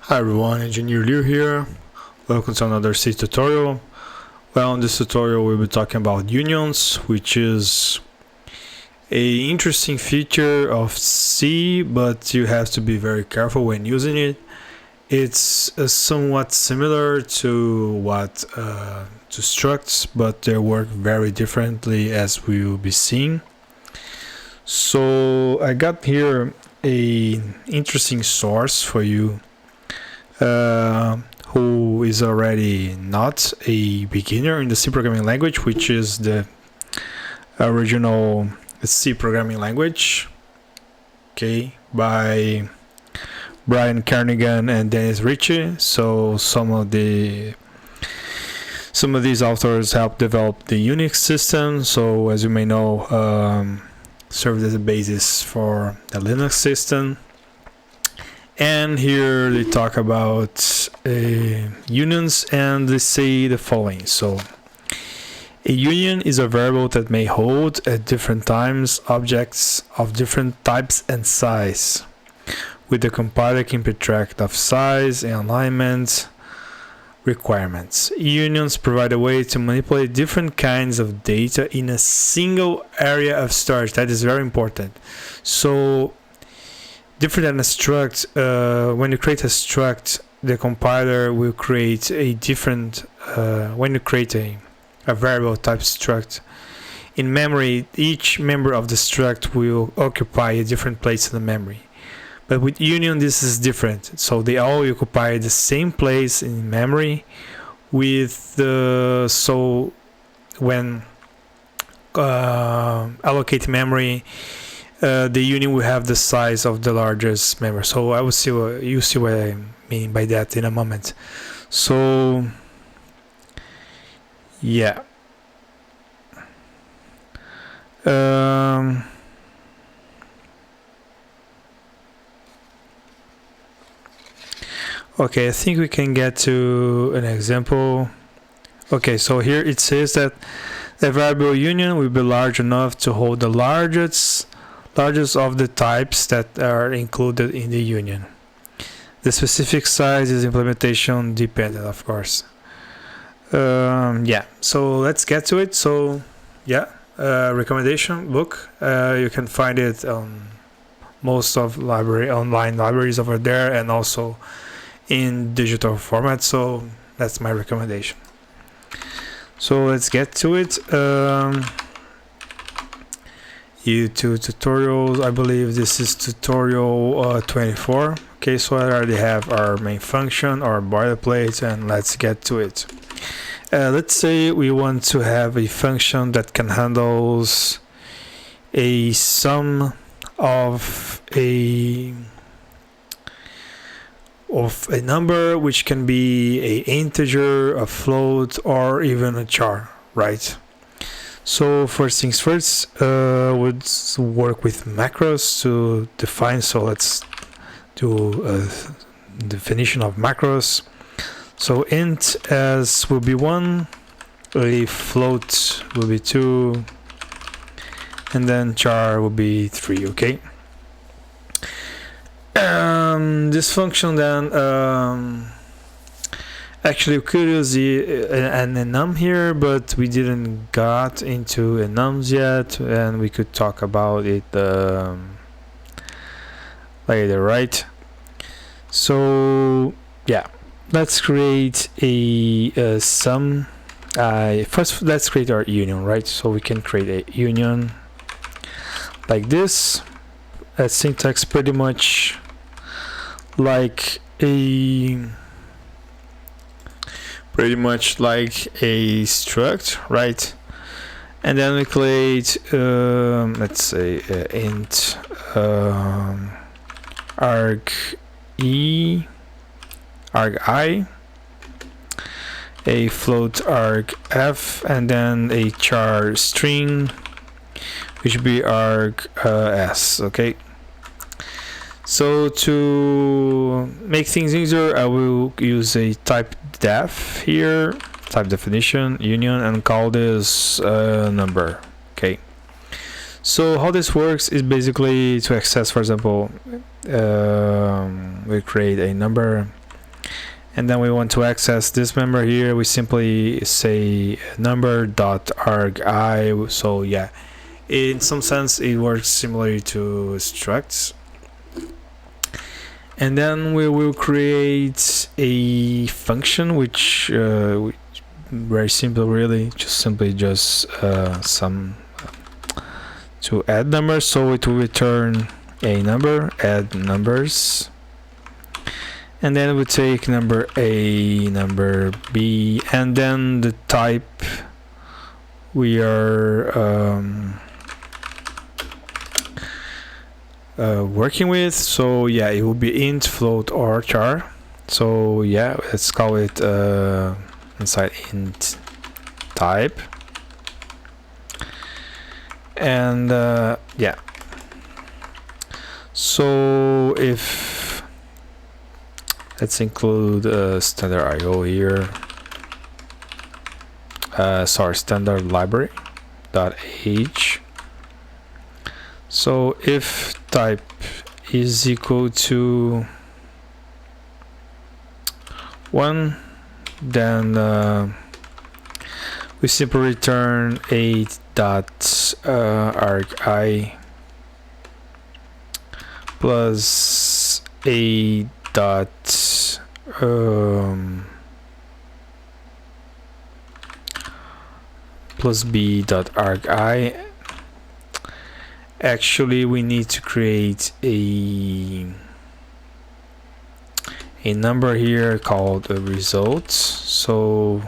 Hi everyone, Engineer Liu here. Welcome to another C tutorial. Well, in this tutorial we'll be talking about unions, which is a interesting feature of C, but you have to be very careful when using it. It's somewhat similar to structs, but they work very differently, as we will be seeing. So I got here a interesting source for you who is already not a beginner in the C programming language, which is the original C programming language, okay, by Brian Kernighan and Dennis Ritchie. So some of these authors helped develop the Unix system. So as you may know, served as a basis for the Linux system. And here they talk about unions, and they say the following. So a union is a variable that may hold at different times objects of different types and size, with the compiler keeping track of size and alignment requirements. Unions provide a way to manipulate different kinds of data in a single area of storage. That is very important. So different than a struct, when you create a struct, the compiler will create a different, when you create a variable type struct, in memory, each member of the struct will occupy a different place in the memory. But with union, this is different. So they all occupy the same place in memory with the, so when allocate memory, the union will have the size of the largest member. So I will see you see what I mean by that in a moment. So yeah. Okay, I think we can get to an example. Okay, so here it says that the variable union will be large enough to hold the largest of the types that are included in the union. The specific size is implementation dependent, of course. Yeah, so let's get to it. So yeah, recommendation book. You can find it on most of online libraries over there, and also in digital format. So that's my recommendation. So let's get to it. YouTube tutorials, I believe this is tutorial 24. Okay, so I already have our main function, our boilerplate, and let's get to it. Let's say we want to have a function that can handle a sum of a number, which can be an integer, a float, or even a char, right? So first things first, would work with macros to define. So let's do a definition of macros. So int as will be 1, a float will be 2, and then char will be 3. Okay. This function then actually, we could use an enum here, but we didn't got into enums yet, and we could talk about it later, right? So yeah, let's create a sum. First, let's create our union, right? So we can create a union like this. A syntax pretty much like a struct, right? And then we create let's say int arg I, a float arg f, and then a char string, which would be arg s. Okay. So to make things easier, I will use a type def here, type definition union, and call this number. Okay. So how this works is basically to access, for example, we create a number and then we want to access this member here, we simply say number dot argi. So yeah, in some sense it works similarly to structs. And then we will create a function which very simple, really, just some to add numbers. So it will return a number, add numbers, and then we take number A, number B, and then the type we are working with. So yeah, it will be int, float, or char. So yeah, let's call it inside int type. And yeah, so if let's include standard IO here, sorry, standard library dot h. So if type is equal to 1, then we simply return a dot argi plus a dot plus b dot argi. Actually, we need to create a number here called results. So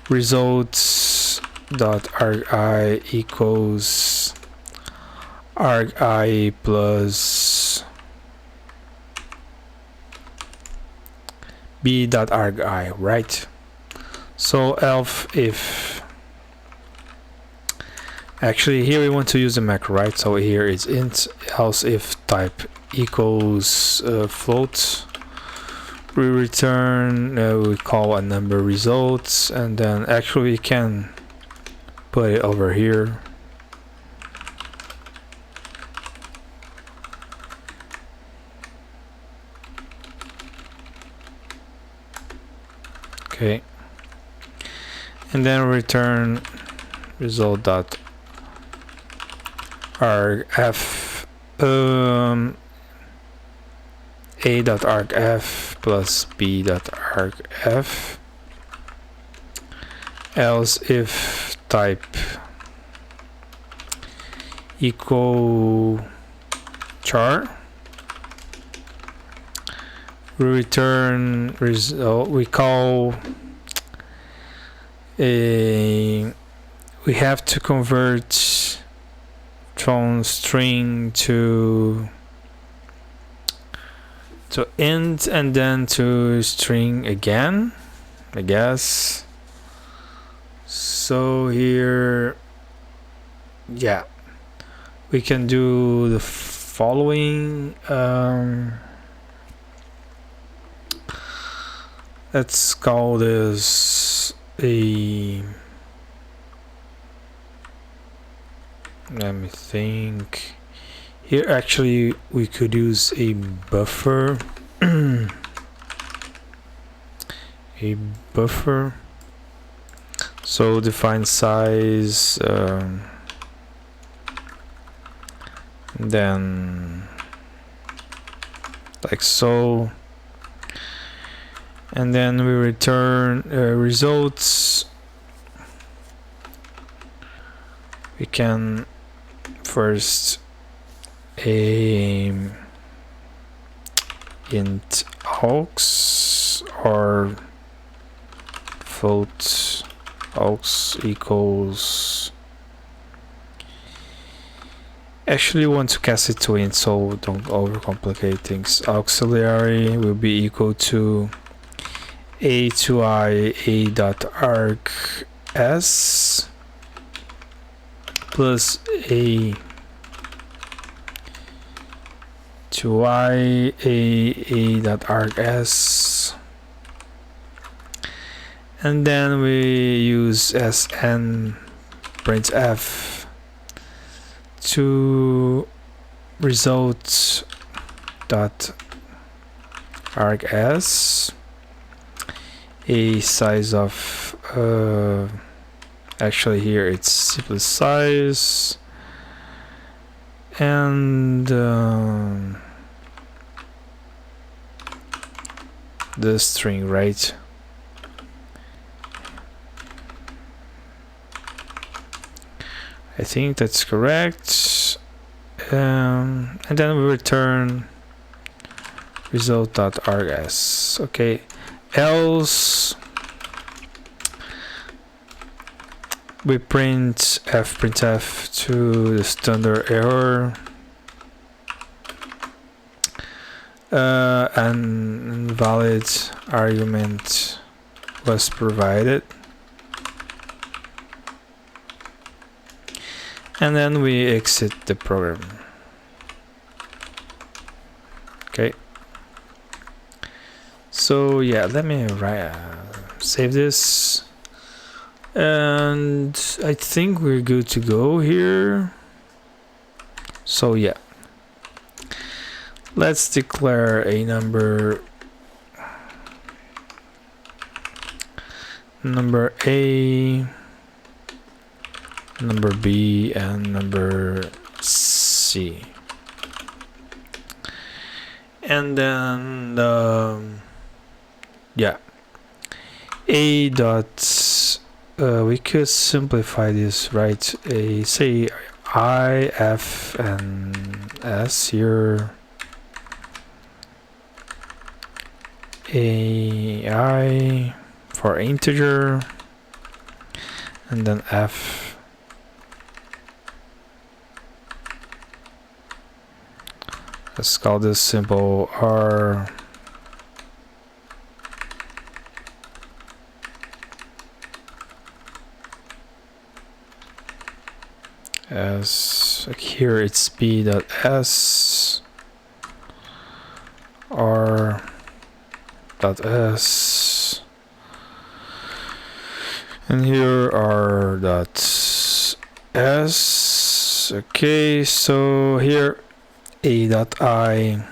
results dot argi equals argi plus b dot argi, right? So else if actually here we want to use a macro, right? So here it's int, else if type equals float, we return we call a number results, and then actually we can put it over here. Okay, and then return result dot argf a dot argf plus b dot argf, else if type equal char, we return result, we call a, we have to convert from string to int and then to string again, I guess. So here, yeah, we can do the following. Let's call this a, let me think. Here actually we could use a buffer. A buffer. So define size, then like so, and then we return results. We can first int aux or float aux equals, actually want to cast it to int, so don't overcomplicate things. Auxiliary will be equal to a to I a dot arg s plus a to I a dot arg s, and then we use sn printf to results dot args, a size of actually here it's simply size, and the string, right? I think that's correct. And then we return result.args. Okay, else we print fprintf to the standard error. An invalid argument was provided, and then we exit the program. Okay, so yeah, let me save this, and I think we're good to go here. So yeah, let's declare a number A, number B, and number C. And then yeah, a dot we could simplify this, right? Say I, F, and S here. I for integer, and then F let's call this simple R, S, here it's B dot S, R dot S, and here R dot S. Okay, so here A dot I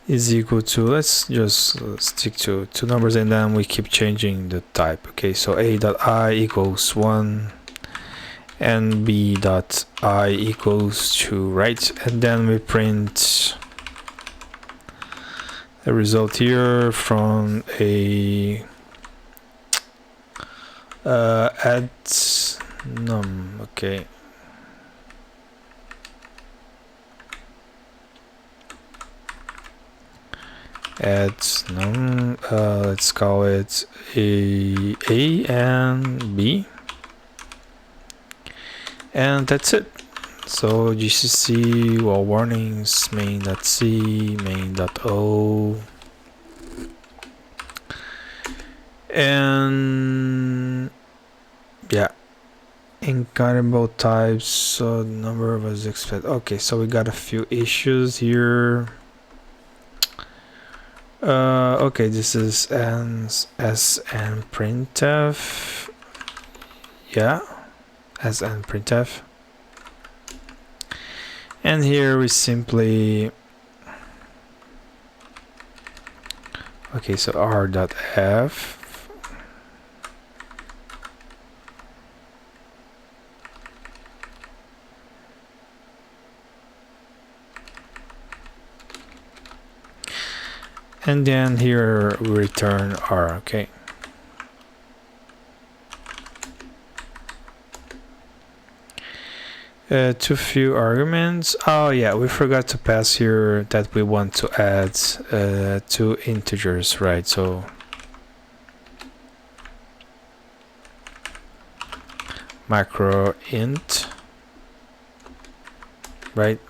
is equal to, let's just stick to two numbers and then we keep changing the type. Okay, so A dot I equals 1 and B dot I equals 2, right? And then we print the result here from a add num. Okay, add num, let's call it A and B, and that's it. So gcc well warnings main.c main.o, and yeah, incountable types, so number was expected. Okay, so we got a few issues here. Okay, this is SN printf. Yeah, SN printf. And here we simply, okay, so R.F. And then here we return R, okay. Too few arguments. Oh yeah, we forgot to pass here that we want to add two integers, right? So macro int, right?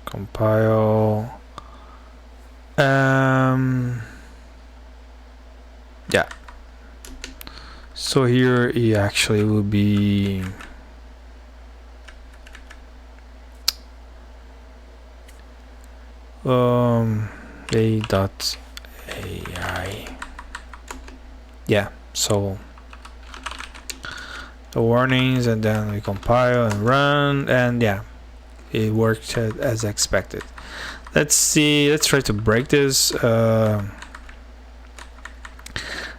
Compile. Yeah. So here it actually will be a.ai. Yeah, so the warnings, and then we compile and run, and yeah, it worked as expected. Let's see, let's try to break this.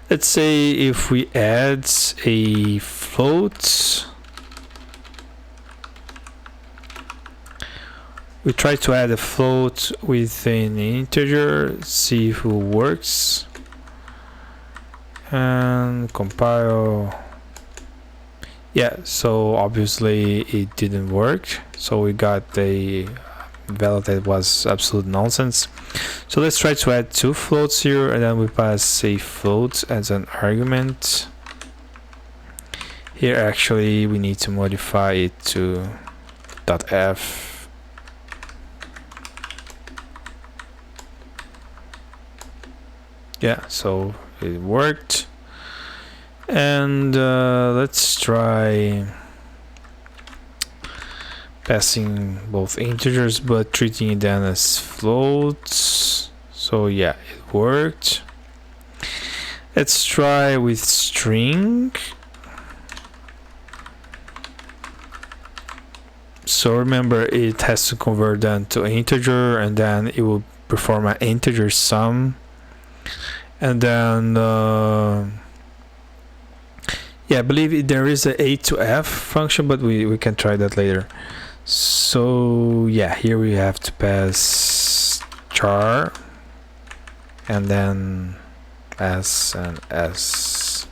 Let's say if we add a float, we try to add a float with an integer, see if it works, and compile. Yeah, so obviously it didn't work, so we got a value that was absolute nonsense. So let's try to add two floats here, and then we pass a float as an argument. Here actually we need to modify it to .f. Yeah, so it worked. And let's try passing both integers but treating them as floats. So yeah, it worked. Let's try with string. So remember, it has to convert them to integer, and then it will perform an integer sum. And then yeah, I believe there is a to f function, but we can try that later. So yeah, here we have to pass char and then s and s.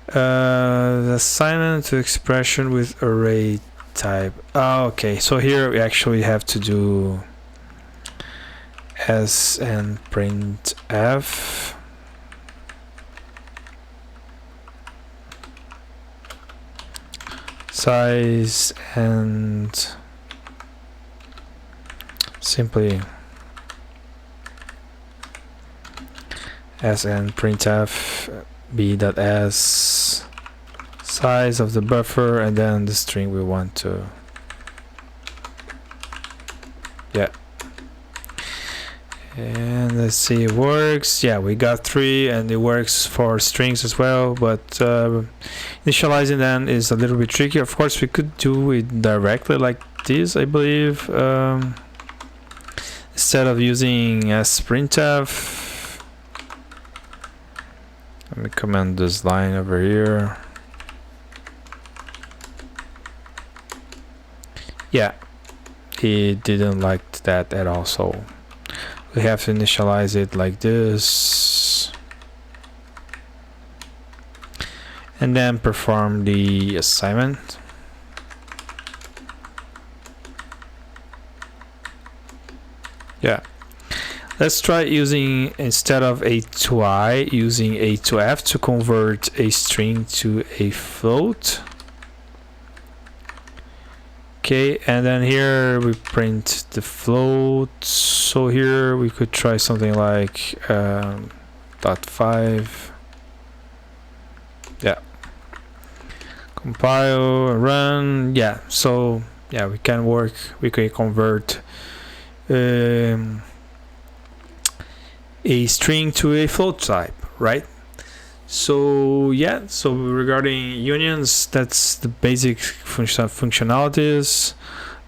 The assignment to expression with array type. Oh, okay, so here we actually have to do s and print f. Size and simply s and printf b.s size of the buffer, and then the string we want to. Yeah, and let's see, it works. Yeah, we got 3, and it works for strings as well, but initializing them is a little bit tricky. Of course, we could do it directly like this, I believe, instead of using sprintf. Let me comment this line over here. Yeah, he didn't like that at all, so we have to initialize it like this and then perform the assignment. Yeah, let's try using, instead of a to I, using a to f to convert a string to a float. Okay, and then here we print the float. So here we could try something like .5. Yeah, compile, run. Yeah, so yeah, we can convert a string to a float type, right? So yeah, so regarding unions, that's the basic functionalities.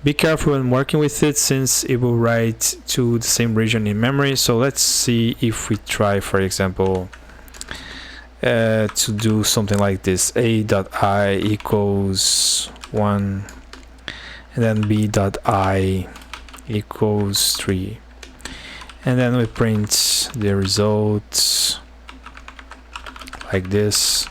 Be careful when working with it, since it will write to the same region in memory. So let's see if we try, for example, to do something like this: a.i equals 1, and then b.i equals 3, and then we print the results like this.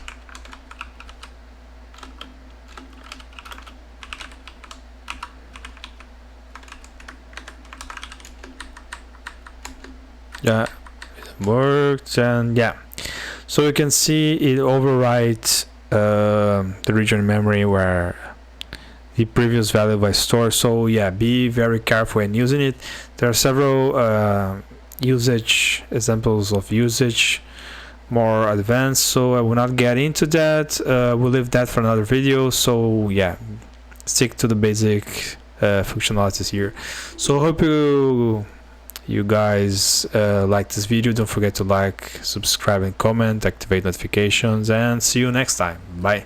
Yeah, it worked, and yeah, so you can see it overwrites the region in memory where the previous value was stored. So yeah, be very careful when using it. There are several usage examples of usage, more advanced, so I will not get into that. We'll leave that for another video. So yeah, stick to the basic functionalities here. So hope you guys like this video, don't forget to like, subscribe and comment, activate notifications, and see you next time. Bye.